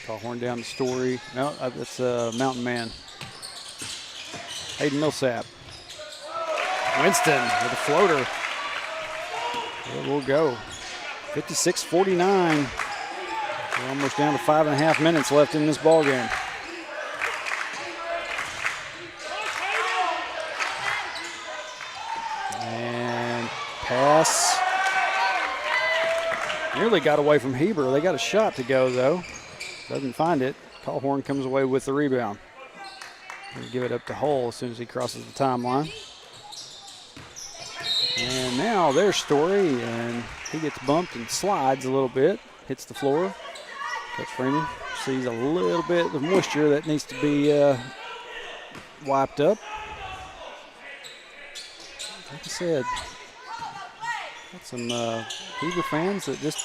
Callhorn down the Story. No, that's Mountain Man. Hayden Millsap. Winston with a floater. It will go. 56-49. We're almost down to 5.5 minutes left in this ball game. And pass. Nearly got away from Heber. They got a shot to go, though. Doesn't find it. Callhorn comes away with the rebound. We'll give it up to Hull as soon as he crosses the timeline. And now there's Story, and he gets bumped and slides a little bit. Hits the floor. Coach Freeman sees a little bit of moisture that needs to be wiped up. Like I said, got some Heber fans that just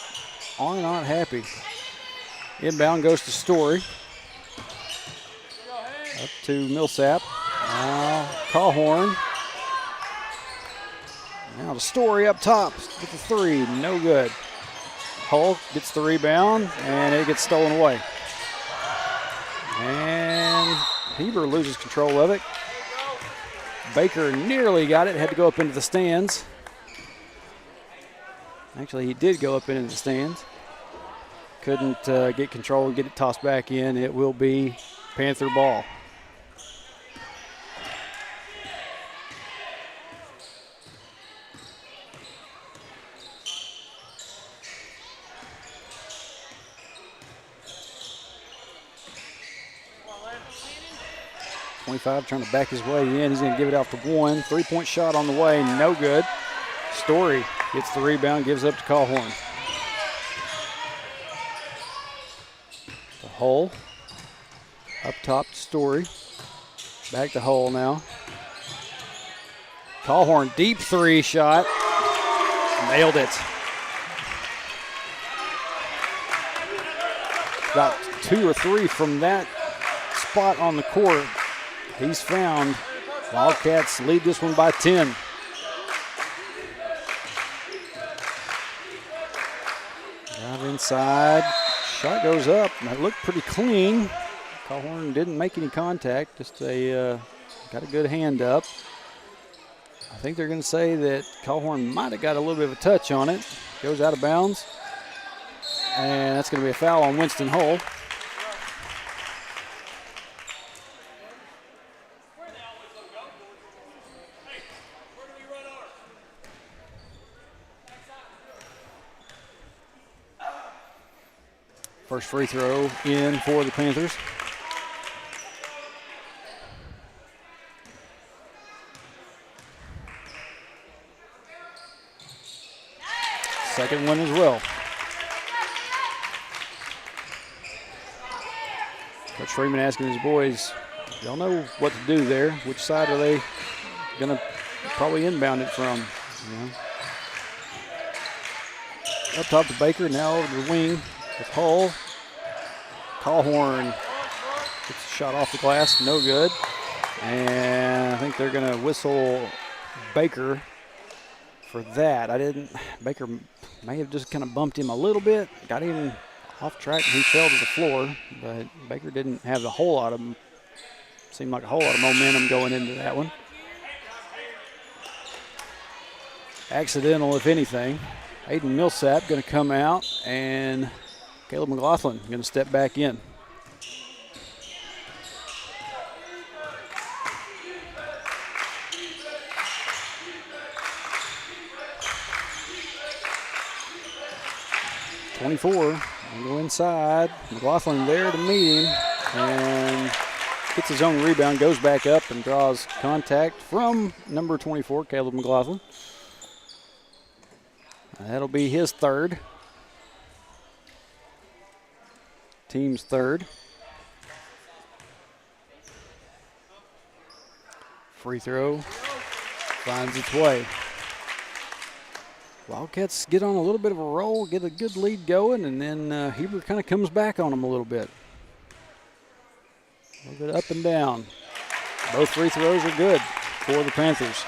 are not happy. Inbound goes to Story. Up to Millsap. Now Cawhorn. Now the Story up top with the three. No good. Hull gets the rebound, and it gets stolen away. And Heber loses control of it. Baker nearly got it. Had to go up into the stands. Actually, he did go up into the stands. Couldn't get control and get it tossed back in. It will be Panther ball. .25 trying to back his way in. He's going to give it out to one. 3-point shot on the way. No good. Story gets the rebound, gives up to Cawhorn. The Hull. Up top to Story. Back to Hull now. Cawhorn, deep three shot. Nailed it. About 2 or 3 from that spot on the court. He's found. Wildcats lead this one by 10. Drive inside. Shot goes up. That looked pretty clean. Cawhorn didn't make any contact. Just got a good hand up. I think they're going to say that Cawhorn might have got a little bit of a touch on it. Goes out of bounds. And that's going to be a foul on Winston Hull. First free throw in for the Panthers. Second one as well. Coach Freeman asking his boys, y'all know what to do there. Which side are they going to probably inbound it from? You know? Up top to Baker, now over to the wing with Hull. Cawhorn gets a shot off the glass, no good. And I think they're going to whistle Baker for that. Baker may have just kind of bumped him a little bit, got him off track, and he fell to the floor, but Baker didn't have seemed like a whole lot of momentum going into that one. Accidental, if anything. Aiden Millsap going to come out, and Caleb McLaughlin going to step back in. .24, go inside. McLaughlin there to meet him, and gets his own rebound, goes back up and draws contact from number 24, Caleb McLaughlin. That'll be his third. Team's third. Free throw finds its way. Wildcats get on a little bit of a roll, get a good lead going, and then Heber kind of comes back on them a little bit. A little bit up and down. Both free throws are good for the Panthers.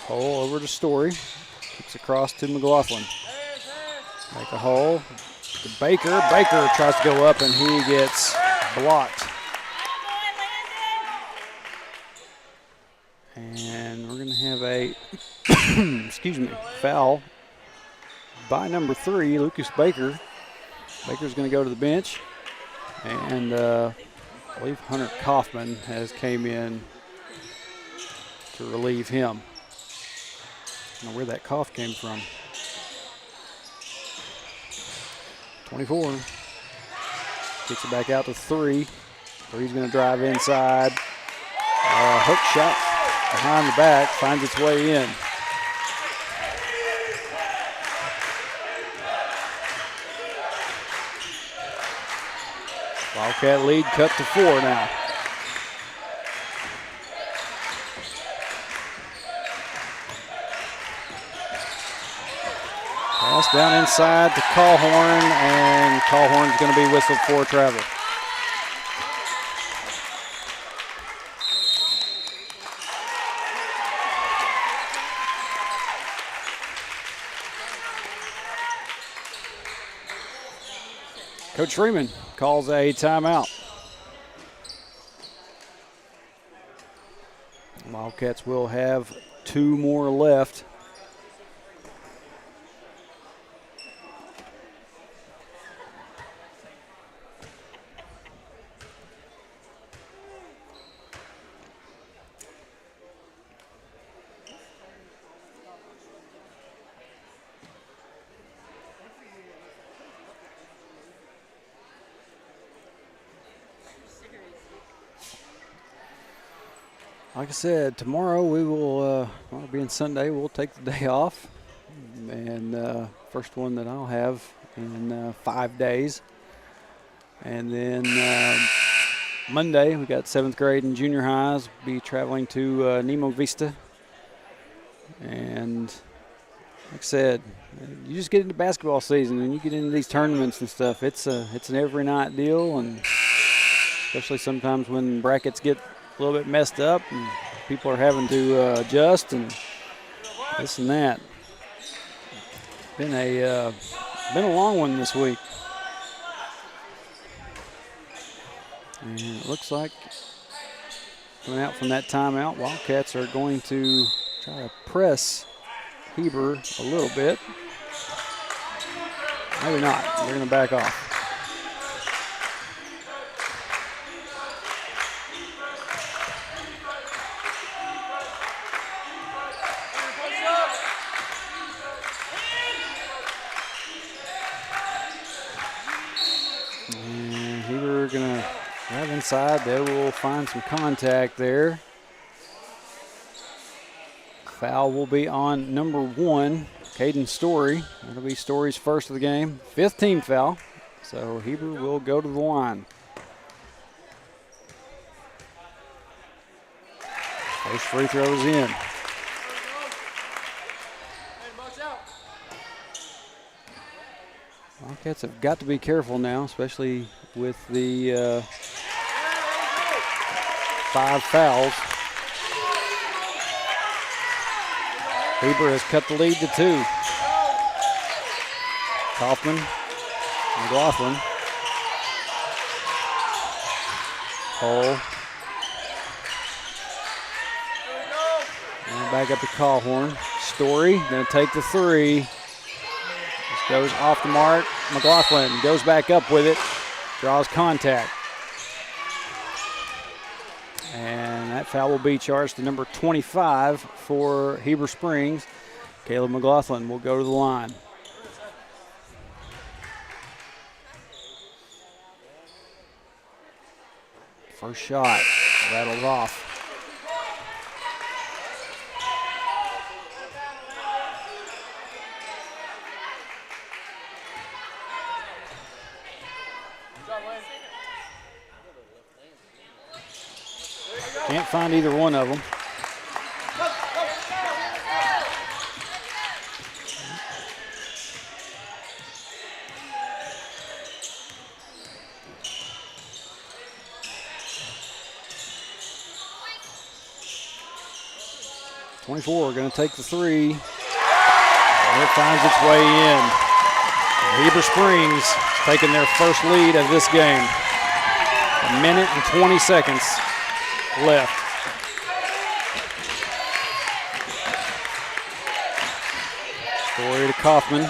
Hole over to Story. Kicks across to McLaughlin. Make a hole to Baker. Baker tries to go up and he gets blocked. And we're going to have a foul by number 3, Lucas Baker. Baker's going to go to the bench. And I believe Hunter Kaufman has came in to relieve him. I don't know where that cough came from. 24. Kicks it back out to 3. 3's going to drive inside. Hook shot behind the back, finds its way in. Wildcat lead cut to 4 now. Pass down inside to Callhorn, and Callhorn's going to be whistled for travel. Coach Freeman calls a timeout. Wildcats will have 2 more left. Like I said, tomorrow we will, being Sunday, we'll take the day off. And first one that I'll have in 5 days. And then Monday, we got 7th grade and junior highs. Be traveling to Nemo Vista. And like I said, you just get into basketball season and you get into these tournaments and stuff. It's an every night deal, and especially sometimes when brackets get a little bit messed up and people are having to adjust and this and that. Been a long one this week. And it looks like coming out from that timeout, Wildcats are going to try to press Heber a little bit. Maybe not. They're going to back off. And Heber going to drive inside. They will find some contact there. Foul will be on number 1, Caden Story. That'll be Story's first of the game. 5th team foul. So Heber will go to the line. First free throw is in. Wildcats have got to be careful now, especially with the 5 fouls. Heber has cut the lead to 2. Kaufman, McLaughlin, Cole, and back up to Callhorn. Story going to take the 3. This goes off the mark. McLaughlin goes back up with it, draws contact. And that foul will be charged to number 25 for Heber Springs. Caleb McLaughlin will go to the line. First shot rattles off. Can't find either one of them. .24 going to take the 3. And it finds its way in. Heber Springs taking their first lead of this game. 1 minute and 20 seconds left. Story to Kaufman.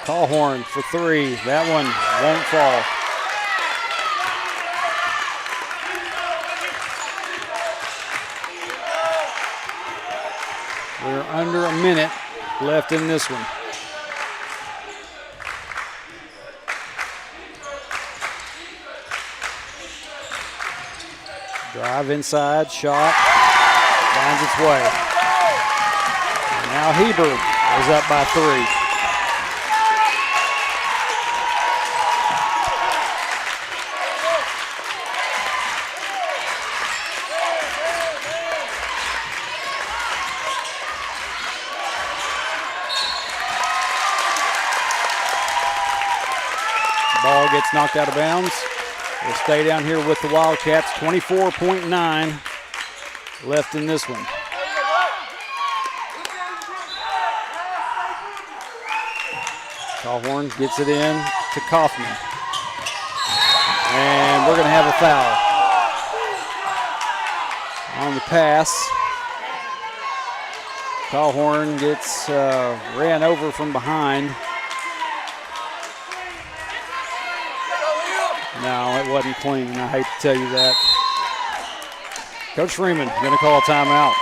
Callhorn for 3. That one won't fall. We're under a minute left in this one. Drive inside, shot, finds its way. And now Heber is up by 3. Ball gets knocked out of bounds. We'll stay down here with the Wildcats. 24.9 left in this one. Calhorn gets it in to Kaufman. And we're going to have a foul on the pass. Calhorn gets ran over from behind. No, it wasn't clean. I hate to tell you that. Coach Freeman going to call a timeout.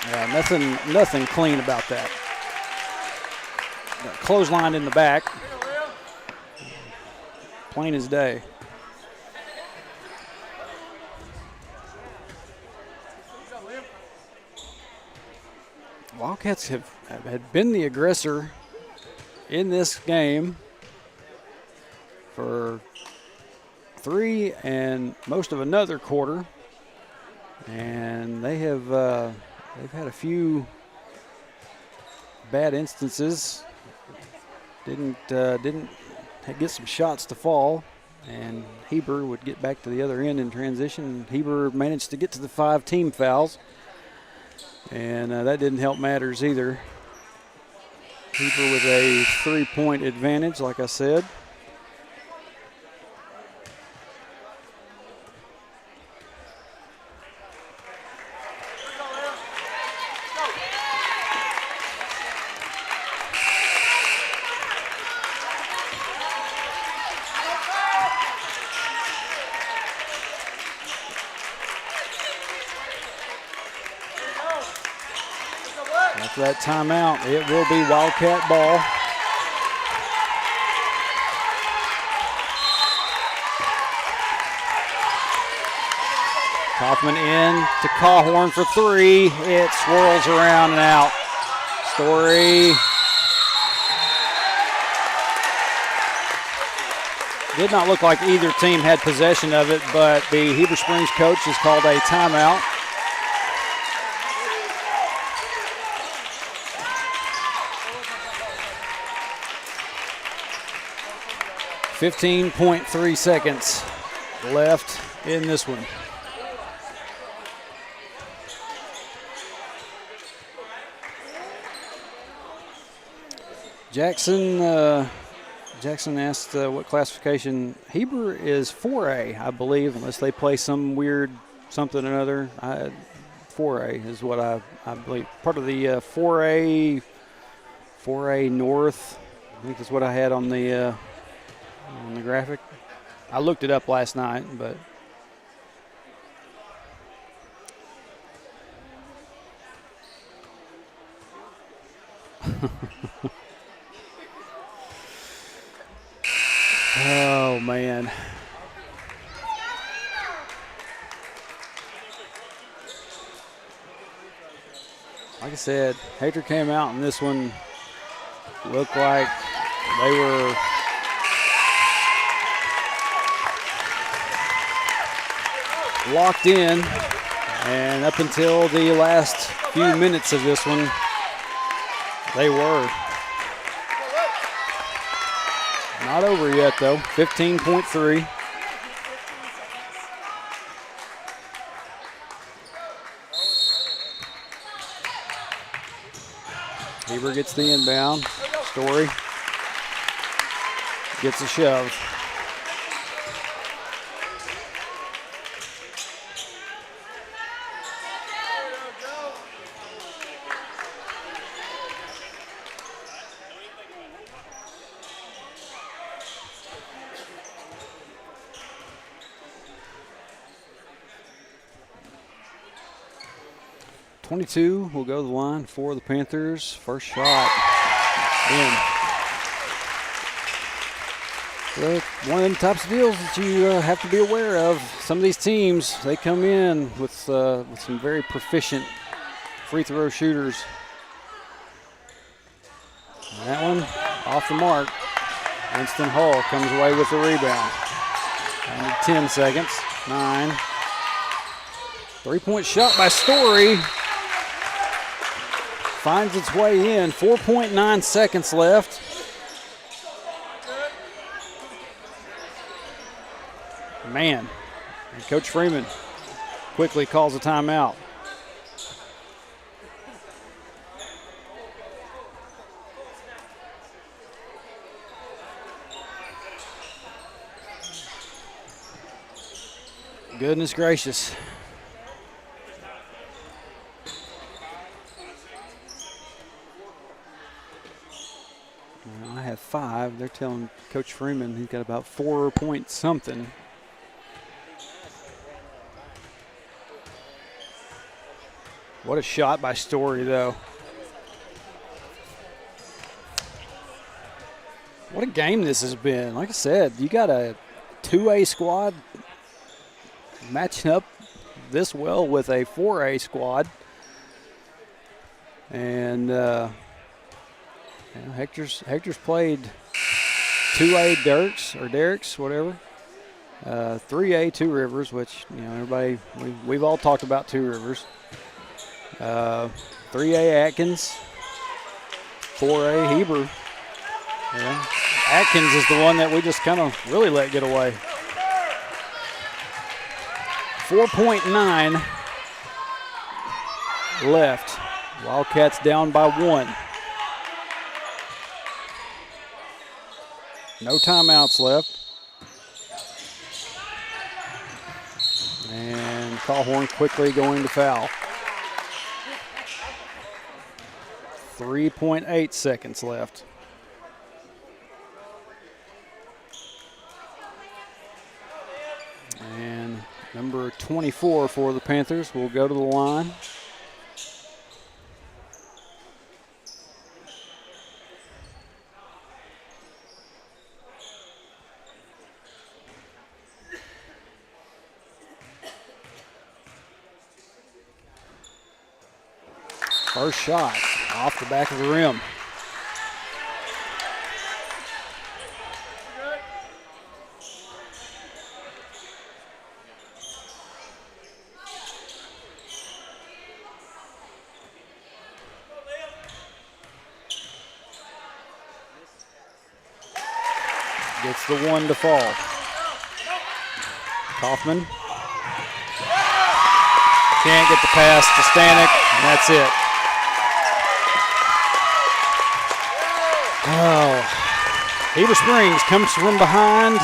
Yeah, nothing clean about that. Clothesline in the back. Plain as day. Wildcats had been the aggressor in this game for 3 and most of another quarter, and they have they've had a few bad instances. Didn't get some shots to fall, and Heber would get back to the other end in transition. Heber managed to get to the 5 team fouls, and that didn't help matters either. Heber with a 3-point advantage, like I said. After that timeout, it will be Wildcat ball. Kaufman in to Calhorn for 3. It swirls around and out. Story did not look like either team had possession of it, but the Heber Springs coach has called a timeout. .3 seconds left in this one. Jackson asked what classification. Heber is 4A, I believe, unless they play some weird something or another. 4A is what I believe. Part of the 4A North. I think that's what I had on the graphic. I looked it up last night, but oh man. Like I said, Hector came out and this one looked like they were locked in, and up until the last few minutes of this one, they were. Not over yet, though. 15.3. Heber gets the inbound. Story gets a shove. .22 will go to the line for the Panthers. First shot in. So one of them types of deals that you have to be aware of. Some of these teams, they come in with some very proficient free throw shooters. And that one off the mark. Winston Hall comes away with the rebound. Under 10 seconds. 9. 3-point shot by Story. finds its way in. 4.9 seconds left. Man, and Coach Freeman quickly calls a timeout. Goodness gracious. Well, I have 5. They're telling Coach Freeman he's got about 4 point something. What a shot by Story, though. What a game this has been. Like I said, you got a 2A squad matching up this well with a 4A squad. And Hector's played 2A Derricks, whatever. 3A Two Rivers, which, everybody, we've all talked about Two Rivers. 3A Atkins, 4A Heber. Yeah. Atkins is the one that we just kind of really let get away. 4.9 left. Wildcats down by 1. No timeouts left. And Callhorn quickly going to foul. 3.8 seconds left. And number 24 for the Panthers will go to the line. First shot off the back of the rim. Gets the one to fall. Kaufman can't get the pass to Stanek, and that's it. Oh, Heber Springs comes from behind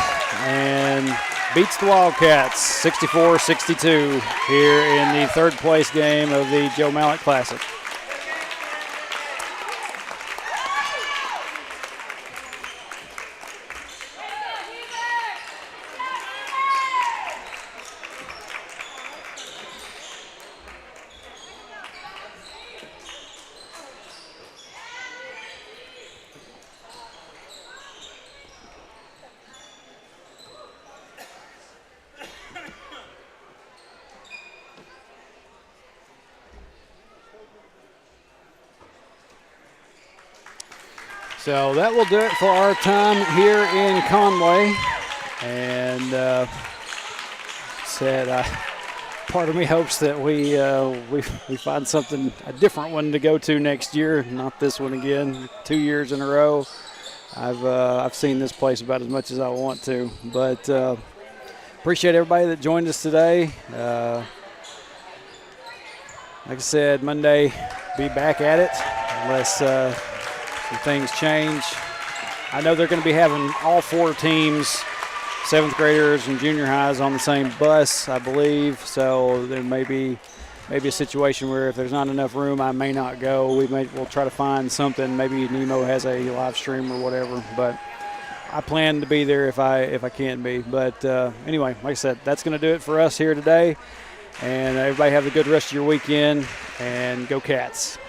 and beats the Wildcats 64-62 here in the third place game of the Joe Mallett Classic. So that will do it for our time here in Conway. And part of me hopes that we find something, a different one to go to next year, not this one again. 2 years in a row. I've seen this place about as much as I want to, but appreciate everybody that joined us today. Like I said, Monday, be back at it unless some things change. I know they're going to be having all 4 teams, 7th graders and junior highs, on the same bus, I believe. So there may be a situation where if there's not enough room, I may not go. We'll try to find something. Maybe Nemo has a live stream or whatever. But I plan to be there if I can be. But anyway, like I said, that's going to do it for us here today. And everybody have a good rest of your weekend, and go Cats.